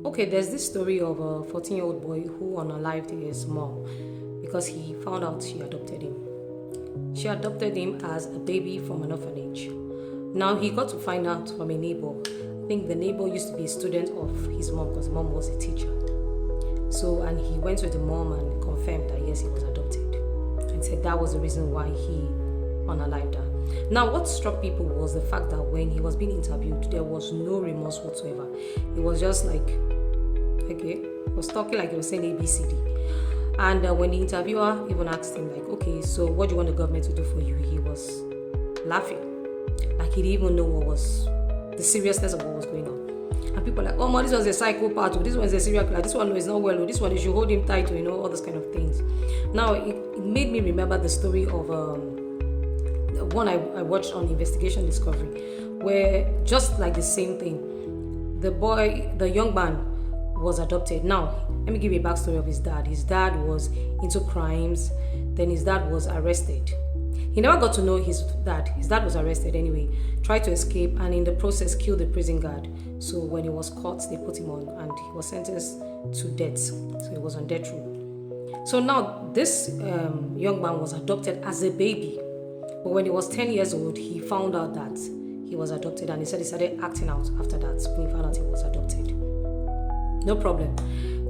Okay, there's this story of a 14-year-old boy who unalived his mom because he found out she adopted him. She adopted him as a baby from an orphanage. Now he got to find out from a neighbor. I think the neighbor used to be a student of his mom because mom was a teacher. So, and he went to the mom and confirmed that yes, he was adopted. And said that was the reason why he unalived her. Now, what struck people was the fact that when he was being interviewed, there was no remorse whatsoever. It was just like, okay, he was talking like he was saying ABCD. And when the interviewer even asked him, like, okay, so what do you want the government to do for you? He was laughing. Like he didn't even know what was the seriousness of what was going on. And people were like, oh, man, this one's a psychopath, this one's a serial killer, this one is not well, this one you should hold him tight, all those kind of things. Now, it made me remember the story of one I watched on Investigation Discovery, where just like the same thing, the young man was adopted. Now, let me give you a backstory of his dad. His dad was into crimes, then his dad was arrested. He never got to know his dad. His dad was arrested anyway, tried to escape, and in the process killed the prison guard. So when he was caught, they put him on, and he was sentenced to death. So he was on death row. So now this young man was adopted as a baby. But when he was 10 years old, he found out that he was adopted, and he said he started acting out after that when he found out he was adopted. No problem.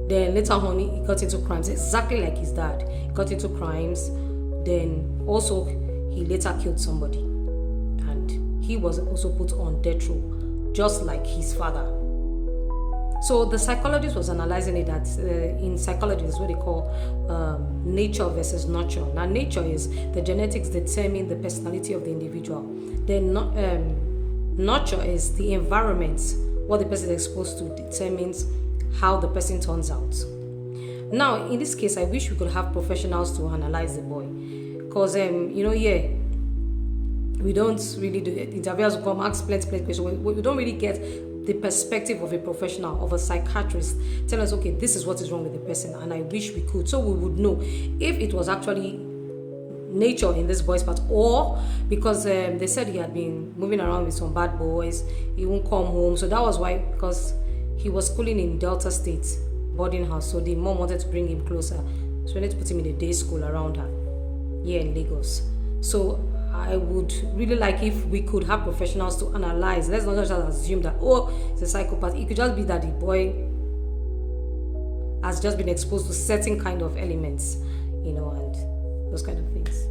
Then later on, he got into crimes, exactly like his dad. He got into crimes. Then also, he later killed somebody. And he was also put on death row, just like his father. So the psychologist was analyzing it that in psychology, is what they call nature versus nurture. Now, nature is the genetics determine the personality of the individual. Then nurture is the environment, what the person is exposed to determines how the person turns out. Now, in this case, I wish we could have professionals to analyze the boy. Because, we don't really do it. Interviewers will come, ask plenty questions. We don't really get the perspective of a professional, of a psychiatrist, tell us, okay, this is what is wrong with the person, and I wish we could, so we would know if it was actually nature in this boy's part, or because they said he had been moving around with some bad boys, he won't come home, so that was why, because he was schooling in Delta State boarding house, so the mom wanted to bring him closer, so we need to put him in a day school around her here in Lagos. So I would really like if we could have professionals to analyze. Let's not just assume that, oh, it's a psychopath. It could just be that the boy has just been exposed to certain kind of elements, and those kind of things.